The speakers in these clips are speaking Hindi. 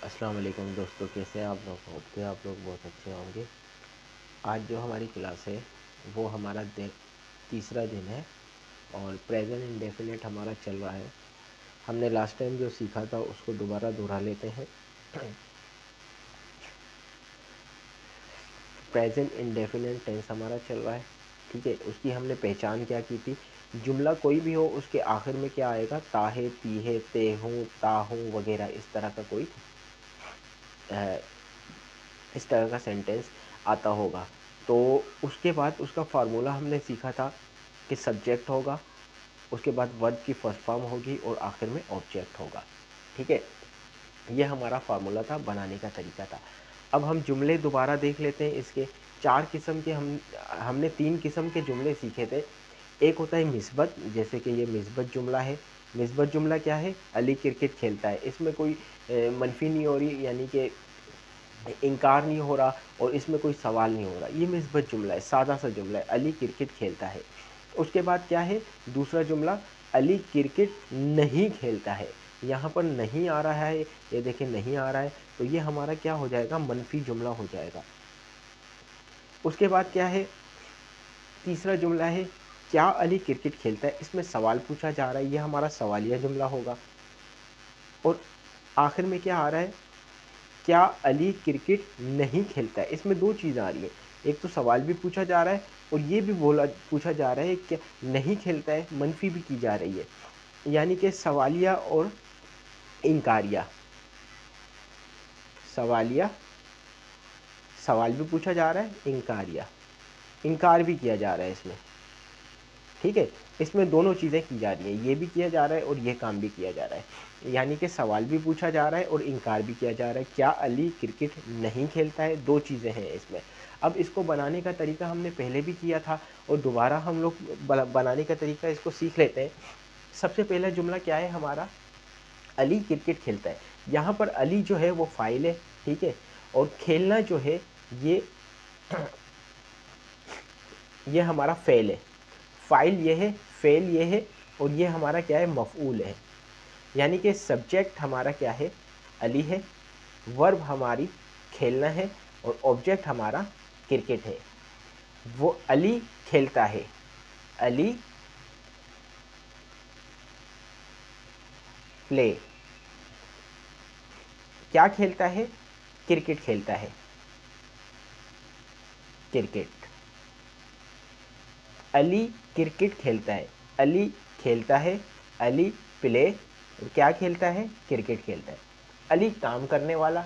अस्सलाम वालेकुम दोस्तों, कैसे हैं आप लोग? होप के आप लोग बहुत अच्छे होंगे। आज जो हमारी क्लास है वो हमारा तीसरा दिन है और प्रेजेंट इंडेफिनिट हमारा चल रहा है। हमने लास्ट टाइम जो सीखा था उसको दोबारा दोहरा लेते हैं। प्रेजेंट इंडेफिनिट टेंस हमारा चल रहा है, ठीक है। उसकी हमने पहचान क्या की थी? जुमला कोई भी हो उसके आखिर में क्या आएगा? ता है, ती है, ते हूँ, ता हूँ वगैरह इस तरह का कोई इस तरह का सेंटेंस आता होगा। तो उसके बाद उसका फार्मूला हमने सीखा था कि सब्जेक्ट होगा, उसके बाद वर्ब की फर्स्ट फॉर्म होगी और आखिर में ऑब्जेक्ट होगा, ठीक है। ये हमारा फार्मूला था, बनाने का तरीका था। अब हम जुमले दोबारा देख लेते हैं। इसके चार किस्म के हमने तीन किस्म के जुमले सीखे थे। एक होता है मिस्बत, जैसे कि ये मिस्बत जुमला है। मिस्बत जुमला क्या है? अली क्रिकेट खेलता है। इसमें कोई मनफी नहीं हो रही, यानी कि इनकार नहीं हो रहा और इसमें कोई सवाल नहीं हो रहा। ये मिस्बत जुमला है, सादा सा जुमला है, अली क्रिकेट खेलता है। उसके बाद क्या है? दूसरा जुमला, अली क्रिकेट नहीं खेलता है। यहाँ पर नहीं आ रहा है, ये देखिए नहीं आ रहा है, तो ये हमारा क्या हो जाएगा? मनफी जुमला हो जाएगा। उसके बाद क्या है? तीसरा जुमला है, क्या अली क्रिकेट खेलता है। इसमें सवाल पूछा जा रहा है, ये हमारा सवालिया जुमला होगा। और आखिर में क्या आ रहा है? क्या अली क्रिकेट नहीं खेलता है। इसमें दो चीज़ आ रही है, एक तो सवाल भी पूछा जा रहा है और ये भी पूछा जा रहा है कि नहीं खेलता है, मनफी भी की जा रही है, यानी कि सवालिया और इनकारिया। सवालिया, सवाल भी पूछा जा रहा है, इनकारिया, इनकार भी किया जा रहा है इसमें, ठीक है। इसमें दोनों चीज़ें की जा रही है, ये भी किया जा रहा है और ये काम भी किया जा रहा है, यानी कि सवाल भी पूछा जा रहा है और इनकार भी किया जा रहा है। क्या अली क्रिकेट नहीं खेलता है, दो चीज़ें हैं इसमें। अब इसको बनाने का तरीका हमने पहले भी किया था और दोबारा हम लोग बनाने का तरीका इसको सीख लेते हैं। सबसे पहला जुमला क्या है हमारा? अली क्रिकेट खेलता है। यहाँ पर अली जो है वो फाइल है, ठीक है, और खेलना जो है ये हमारा फेल है। फाइल ये है, फेल ये है और ये हमारा क्या है? मफ़ऊल है। यानी कि सब्जेक्ट हमारा क्या है? अली है, वर्ब हमारी खेलना है और ऑब्जेक्ट हमारा क्रिकेट है। वो अली खेलता है, अली प्ले, क्या खेलता है? क्रिकेट खेलता है, क्रिकेट। अली क्रिकेट खेलता है, अली खेलता है, अली प्ले, क्या खेलता है? क्रिकेट खेलता है। अली काम करने वाला,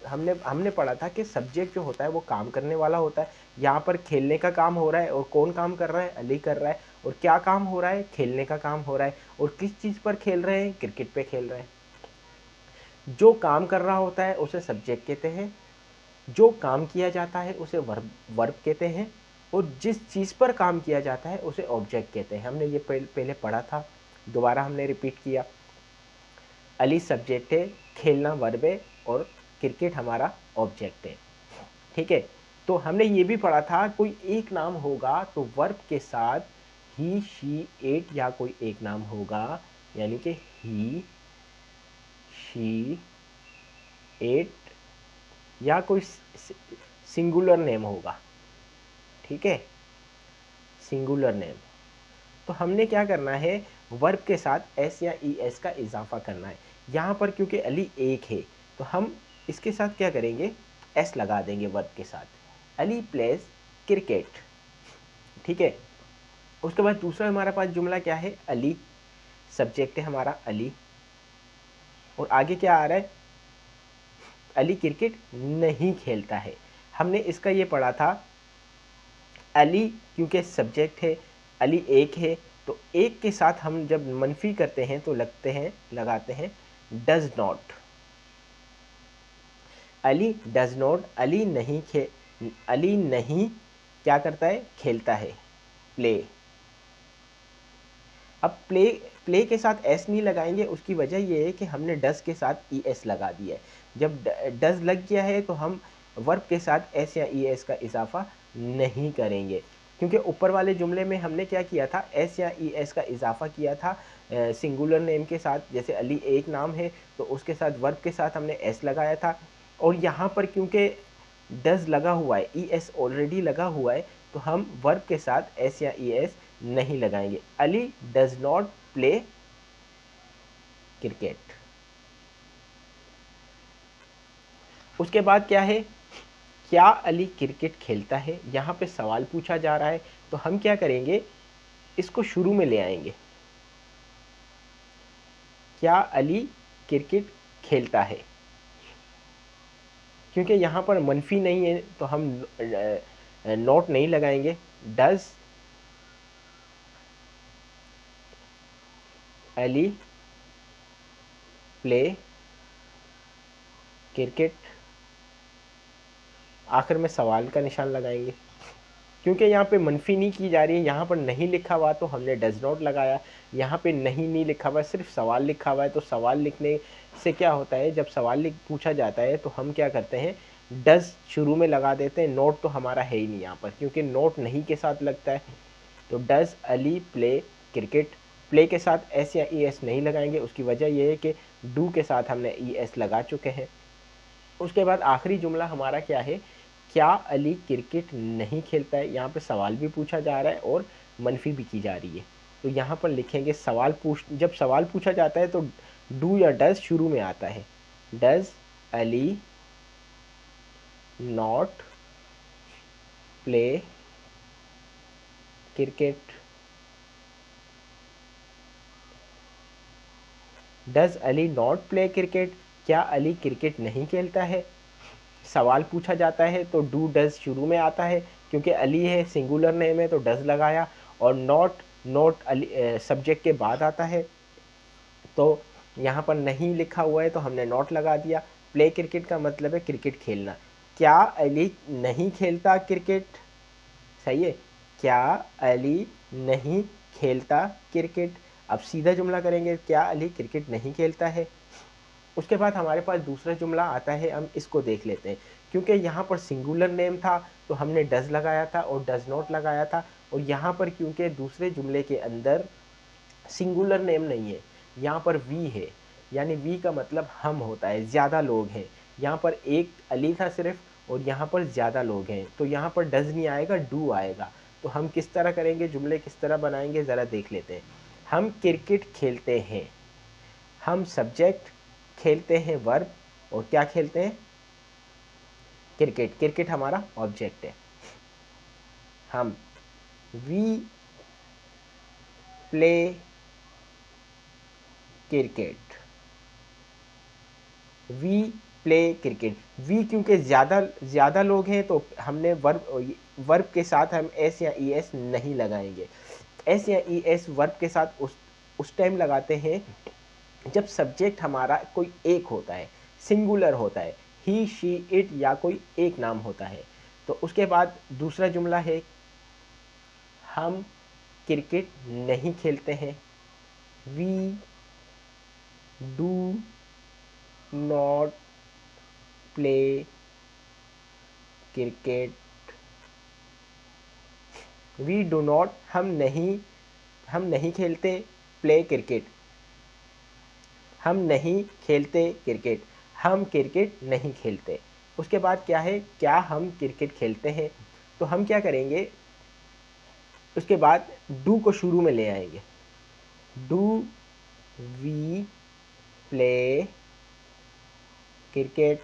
हमने हमने पढ़ा था कि सब्जेक्ट जो होता है वो काम करने वाला होता है। यहाँ पर खेलने का काम हो रहा है और कौन काम कर रहा है? अली कर रहा है। और क्या काम हो रहा है? खेलने का काम हो रहा है। और किस चीज़ पर खेल रहे हैं? क्रिकेट पे खेल रहे हैं। जो काम कर रहा होता है उसे सब्जेक्ट कहते हैं, जो काम किया जाता है उसे वर्ब वर्ब कहते हैं, और जिस चीज़ पर काम किया जाता है उसे ऑब्जेक्ट कहते हैं। हमने ये पहले पढ़ा था, दोबारा हमने रिपीट किया। अली सब्जेक्ट है, खेलना वर्ब है और क्रिकेट हमारा ऑब्जेक्ट है, ठीक है। तो हमने ये भी पढ़ा था, कोई एक नाम होगा तो वर्ब के साथ ही, शी, इट या कोई एक नाम होगा, यानी कि ही, शी, इट या कोई सिंगुलर नेम होगा, ठीक है, सिंगुलर नेम। तो हमने क्या करना है? वर्ब के साथ एस या ई एस का इजाफा करना है। यहाँ पर क्योंकि अली एक है तो हम इसके साथ क्या करेंगे? एस लगा देंगे वर्ब के साथ। अली प्लेज क्रिकेट, ठीक है। उसके बाद दूसरा हमारे पास जुमला क्या है? अली सब्जेक्ट है हमारा, अली, और आगे क्या आ रहा है? अली क्रिकेट नहीं खेलता है। हमने इसका ये पढ़ा था, अली क्योंकि सब्जेक्ट है, अली एक है, तो एक के साथ हम जब मनफी करते हैं तो लगाते हैं does not. Ali does not, Ali नहीं क्या करता है? खेलता है, प्ले। अब प्ले, प्ले के साथ एस नहीं लगाएंगे, उसकी वजह यह है कि हमने डज के साथ ई एस लगा दिया है। जब डज लग गया है तो हम वर्ब के साथ एस या ई एस का इजाफा नहीं करेंगे, क्योंकि ऊपर वाले जुमले में हमने क्या किया था? एस या ई एस का इजाफा किया था सिंगुलर नेम के साथ, जैसे अली एक नाम है तो उसके साथ वर्ब के साथ हमने एस लगाया था, और यहाँ पर क्योंकि डज लगा हुआ है, ई एस ऑलरेडी लगा हुआ है, तो हम वर्ब के साथ एस या ई एस नहीं लगाएंगे। Ali does not play cricket. उसके बाद क्या है, क्या अली क्रिकेट खेलता है, यहाँ पे सवाल पूछा जा रहा है, तो हम क्या करेंगे, इसको शुरू में ले आएंगे। क्या अली क्रिकेट खेलता है, क्योंकि यहाँ पर मनफी नहीं है तो हम नोट नहीं लगाएंगे। डज अली प्ले क्रिकेट, आखिर में सवाल का निशान लगाएंगे, क्योंकि यहाँ पे मनफी नहीं की जा रही है, यहाँ पर नहीं लिखा हुआ तो हमने डज नॉट लगाया, यहाँ पे नहीं लिखा हुआ, सिर्फ सवाल लिखा हुआ है, तो सवाल लिखने से क्या होता है, जब सवाल पूछा जाता है तो हम क्या करते हैं, डज शुरू में लगा देते हैं, नोट तो हमारा है ही नहीं यहाँ पर, क्योंकि नोट नहीं के साथ लगता है। तो does Ali play cricket, play के साथ एस या ई एस नहीं लगाएंगे, उसकी वजह यह है कि डू के साथ हमने ई एस लगा चुके हैं। उसके बाद आखिरी जुमला हमारा क्या है, क्या अली क्रिकेट नहीं खेलता है, यहाँ पे सवाल भी पूछा जा रहा है और मनफी भी की जा रही है, तो यहाँ पर लिखेंगे जब सवाल पूछा जाता है तो डू या डज शुरू में आता है। Does Ali not play cricket, does Ali not play cricket, क्या अली क्रिकेट नहीं खेलता है, सवाल पूछा जाता है तो डू डज शुरू में आता है, क्योंकि अली है सिंगुलर नेम है तो डज लगाया, और नॉट अली सब्जेक्ट के बाद आता है, तो यहाँ पर नहीं लिखा हुआ है तो हमने नॉट लगा दिया। प्ले क्रिकेट का मतलब है क्रिकेट खेलना, क्या अली नहीं खेलता क्रिकेट, सही है, क्या अली नहीं खेलता क्रिकेट। अब सीधा जुमला करेंगे, क्या अली क्रिकेट नहीं खेलता है। उसके बाद हमारे पास दूसरा जुमला आता है, हम इसको देख लेते हैं, क्योंकि यहाँ पर सिंगुलर नेम था तो हमने डज लगाया था और डज नॉट लगाया था, और यहाँ पर क्योंकि दूसरे जुमले के अंदर सिंगुलर नेम नहीं है, यहाँ पर वी है, यानी वी का मतलब हम होता है, ज़्यादा लोग हैं, यहाँ पर एक अली था सिर्फ और यहाँ पर ज़्यादा लोग हैं, तो यहाँ पर डज नहीं आएगा, डू आएगा। तो हम किस तरह करेंगे, जुमले किस तरह बनाएंगे, ज़रा देख लेते हैं। हम क्रिकेट खेलते हैं, हम सब्जेक्ट, खेलते हैं वर्ब, और क्या खेलते हैं, क्रिकेट, क्रिकेट हमारा ऑब्जेक्ट है। हम we play cricket, we play cricket, we क्योंकि ज़्यादा लोग हैं तो हमने वर्ब के साथ हम एस या ई एस नहीं लगाएंगे। एस या ई एस वर्ब के साथ उस टाइम लगाते हैं जब सब्जेक्ट हमारा कोई एक होता है, सिंगुलर होता है, ही शी इट या कोई एक नाम होता है। तो उसके बाद दूसरा जुमला है, हम क्रिकेट नहीं खेलते हैं, we do not play cricket, we do not हम नहीं खेलते, प्ले क्रिकेट हम नहीं खेलते क्रिकेट, हम क्रिकेट नहीं खेलते। उसके बाद क्या है, क्या हम क्रिकेट खेलते हैं, तो हम क्या करेंगे, उसके बाद डू को शुरू में ले आएंगे, डू वी प्ले क्रिकेट।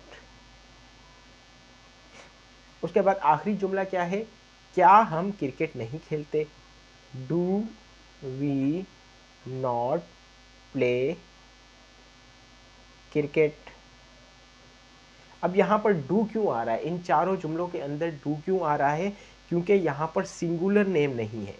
उसके बाद आखिरी जुमला क्या है, क्या हम क्रिकेट नहीं खेलते, do we not play cricket. अब यहाँ पर डू क्यों आ रहा है, इन चारों जुमलों के अंदर डू क्यों आ रहा है, क्योंकि यहाँ पर सिंगुलर नेम नहीं है,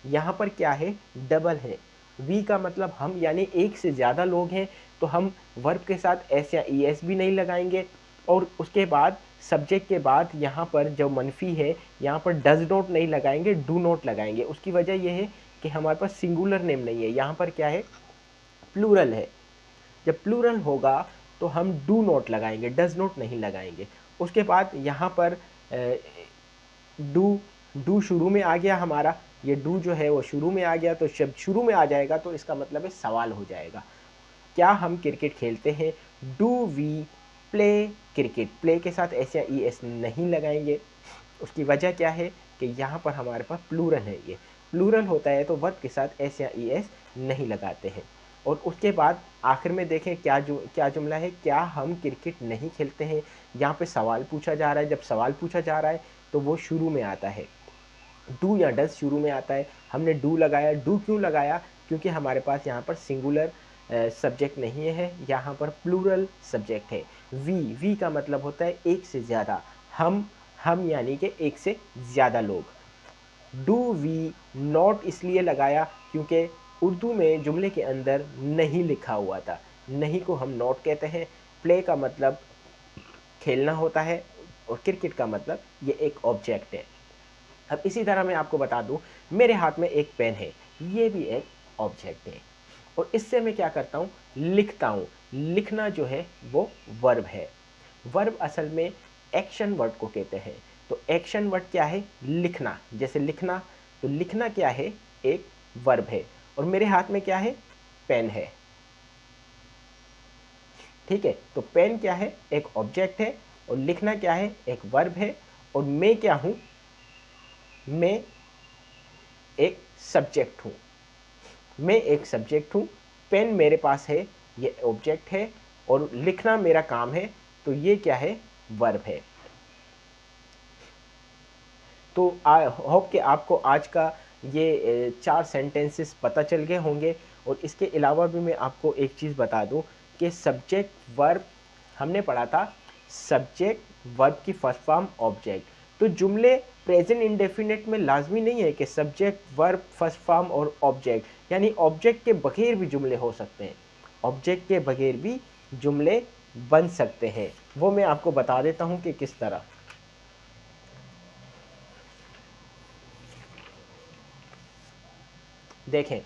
यहाँ पर क्या है, डबल है। वी का मतलब हम, यानी एक से ज़्यादा लोग हैं, तो हम वर्ब के साथ एस या ई एस भी नहीं लगाएंगे, और उसके बाद सब्जेक्ट के बाद यहाँ पर जो मनफी है, यहाँ पर डज नॉट नहीं लगाएंगे, डू नॉट लगाएंगे। उसकी वजह यह है कि हमारे पास सिंगुलर नेम नहीं है, यहाँ पर क्या है, प्लूरल है। जब प्लूरल होगा तो हम डू नॉट लगाएंगे, डज नॉट नहीं लगाएंगे। उसके बाद यहाँ पर डू शुरू में आ गया हमारा, ये डू जो है वो शुरू में आ गया, तो जब शुरू में आ जाएगा तो इसका मतलब है सवाल हो जाएगा, क्या हम क्रिकेट खेलते हैं? Do we play cricket? Play के साथ एस या ई एस नहीं लगाएंगे। उसकी वजह क्या है कि यहाँ पर हमारे पास प्लूरल है, ये प्लूरल होता है तो वर्ब के साथ एस या ई एस नहीं लगाते हैं। और उसके बाद आखिर में देखें क्या जुमला है, क्या हम क्रिकेट नहीं खेलते हैं। यहाँ पे सवाल पूछा जा रहा है, जब सवाल पूछा जा रहा है तो वो शुरू में आता है, डू या डज शुरू में आता है। हमने डू लगाया, डू क्यों लगाया? क्योंकि हमारे पास यहाँ पर सिंगुलर सब्जेक्ट नहीं है, यहाँ पर प्लूरल सब्जेक्ट है। वी का मतलब होता है एक से ज़्यादा, हम यानी कि एक से ज़्यादा लोग। डू वी नॉट इसलिए लगाया क्योंकि उर्दू में जुमले के अंदर नहीं लिखा हुआ था, नहीं को हम नॉट कहते हैं। प्ले का मतलब खेलना होता है और क्रिकेट का मतलब ये एक ऑब्जेक्ट है। अब इसी तरह मैं आपको बता दूं, मेरे हाथ में एक पेन है, ये भी एक ऑब्जेक्ट है, और इससे मैं क्या करता हूँ, लिखता हूँ। लिखना जो है वो वर्ब है। वर्ब असल में एक्शन वर्ड को कहते हैं। तो एक्शन वर्ड क्या है? लिखना। जैसे लिखना, तो लिखना क्या है? एक वर्ब है। और मेरे हाथ में क्या है? पेन है। ठीक है, तो पेन क्या है? एक ऑब्जेक्ट है, और लिखना क्या है? एक वर्ब है। और मैं क्या हूं? मैं एक सब्जेक्ट हूं। मैं एक सब्जेक्ट हूं, पेन मेरे पास है, ये ऑब्जेक्ट है, और लिखना मेरा काम है, तो ये क्या है? वर्ब है। तो आई होप कि आपको आज का ये 4 सेंटेंसेस पता चल गए होंगे। और इसके अलावा भी मैं आपको एक चीज़ बता दूं कि सब्जेक्ट वर्ब हमने पढ़ा था, सब्जेक्ट वर्ब की फर्स्ट फॉर्म ऑब्जेक्ट। तो जुमले प्रेजेंट इंडेफिनिट में लाजमी नहीं है कि सब्जेक्ट वर्ब फर्स्ट फॉर्म और ऑब्जेक्ट, यानी ऑब्जेक्ट के बगैर भी जुमले हो सकते हैं। ऑब्जेक्ट के बगैर भी जुमले बन सकते हैं। वो मैं आपको बता देता हूं कि किस तरह। देखें,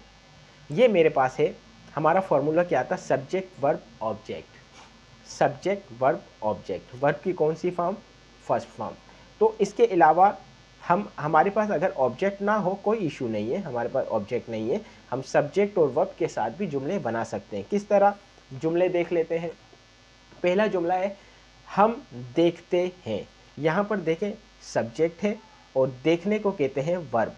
ये मेरे पास है, हमारा फॉर्मूला क्या था? Subject verb object. Subject verb object, verb की कौन सी फॉर्म? First form. तो इसके अलावा हमारे पास अगर ऑब्जेक्ट ना हो कोई इशू नहीं है, हमारे पास ऑब्जेक्ट नहीं है, हम सब्जेक्ट और वर्ब के साथ भी जुमले बना सकते हैं। किस तरह? जुमले देख लेते हैं। पहला जुमला है, हम देखते हैं। यहाँ पर देखें, सब्जेक्ट है और देखने को कहते हैं वर्ब।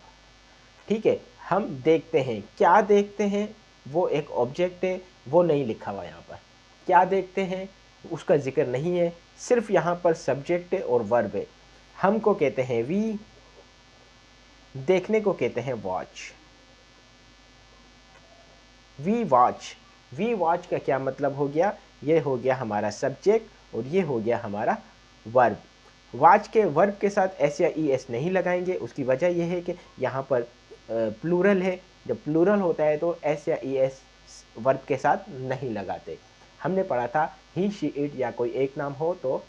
ठीक है, हम देखते हैं। क्या देखते हैं? वो एक ऑब्जेक्ट है, वो नहीं लिखा हुआ यहाँ पर। क्या देखते हैं उसका जिक्र नहीं है, सिर्फ यहाँ पर सब्जेक्ट है और वर्ब है। हमको कहते हैं वी, देखने को कहते हैं watch. We watch. We watch का क्या मतलब हो गया? ये हो गया हमारा सब्जेक्ट और ये हो गया हमारा वर्ब। वॉच के वर्ब के साथ एस या ई एस नहीं लगाएंगे। उसकी वजह यह है कि यहाँ पर प्लूरल है। जब प्लूरल होता है तो एस या ई एस वर्ब के साथ नहीं लगाते। हमने पढ़ा था ही शी इट या कोई एक नाम हो तो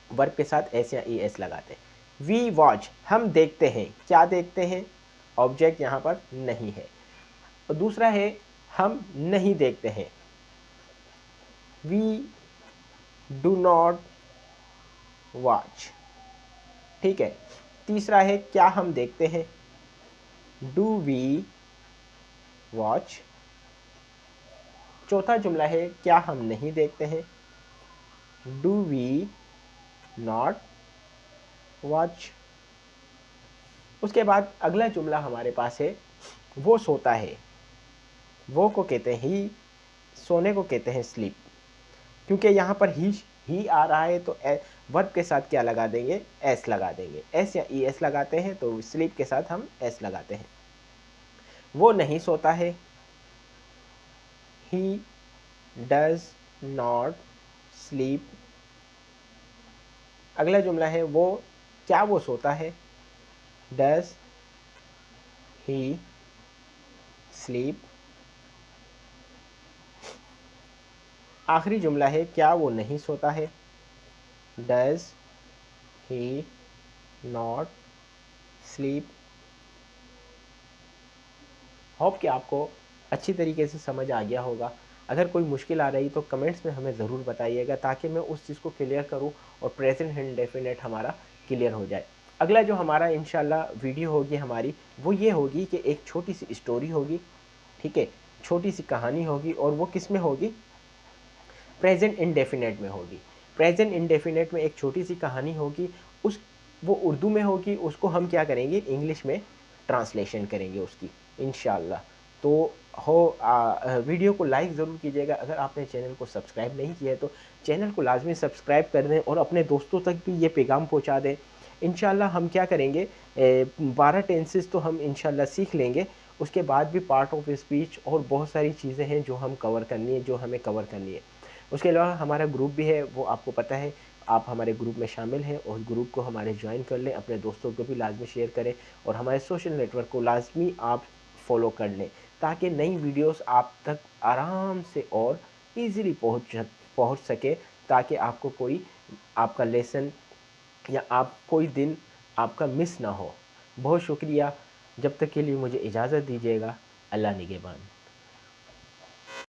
वर्ब के साथ एस या ई एस लगाते। वी वॉच, हम देखते हैं। क्या देखते हैं? ऑब्जेक्ट यहाँ पर नहीं है। और दूसरा है, हम नहीं देखते हैं। We do not watch. ठीक है। तीसरा है, क्या हम देखते हैं? Do we watch. चौथा जुमला है, क्या हम नहीं देखते हैं? Do we not watch. उसके बाद अगला जुमला हमारे पास है, वो सोता है। वो को कहते हैं ही, सोने को कहते हैं स्लीप। क्योंकि यहाँ पर ही आ रहा है तो वर्ब के साथ क्या लगा देंगे? एस लगा देंगे। एस या ई एस लगाते हैं तो स्लीप के साथ हम एस लगाते हैं। वो नहीं सोता है। He does not sleep. अगला जुमला है, वो क्या वो सोता है? Does he sleep. आखिरी जुमला है, क्या वो नहीं सोता है? Does he not sleep. Hope कि आपको अच्छी तरीके से समझ आ गया होगा। अगर कोई मुश्किल आ रही तो कमेंट्स में हमें ज़रूर बताइएगा ताकि मैं उस चीज़ को क्लियर करूं और प्रेजेंट इंडेफिनिट हमारा क्लियर हो जाए। अगला जो हमारा इंशाल्लाह वीडियो होगी हमारी, वो ये होगी कि एक छोटी सी स्टोरी होगी, ठीक है, छोटी सी कहानी होगी, और वो किस में होगी, प्रेजेंट इंडेफिनेट में होगी। प्रेजेंट इंडेफिनेट में एक छोटी सी कहानी होगी, उस वो उर्दू में होगी, उसको हम क्या करेंगे, इंग्लिश में ट्रांसलेशन करेंगे उसकी इंशाल्लाह। तो वीडियो को लाइक ज़रूर कीजिएगा। अगर आपने चैनल को सब्सक्राइब नहीं किया है तो चैनल को लाजमी सब्सक्राइब कर दें और अपने दोस्तों तक भी ये पैगाम पहुंचा दें। इंशाल्लाह हम क्या करेंगे, 12 टेंसेस तो हम इंशाल्लाह सीख लेंगे, उसके बाद भी पार्ट ऑफ स्पीच और बहुत सारी चीज़ें हैं जो हम कवर करनी है, जो हमें कवर करनी है। उसके अलावा हमारा ग्रुप भी है, वो आपको पता है, आप हमारे ग्रुप में शामिल हैं, और ग्रुप को हमारे ज्वाइन कर लें, अपने दोस्तों को भी लाजमी शेयर करें, और हमारे सोशल नेटवर्क को लाजमी आप फॉलो कर लें, ताकि नई वीडियोस आप तक आराम से और ईज़िली पहुँच सके, ताकि आपको कोई आपका लेसन या आप कोई दिन आपका मिस ना हो। बहुत शुक्रिया। जब तक के लिए मुझे इजाज़त दीजिएगा। अल्लाह निगहबान।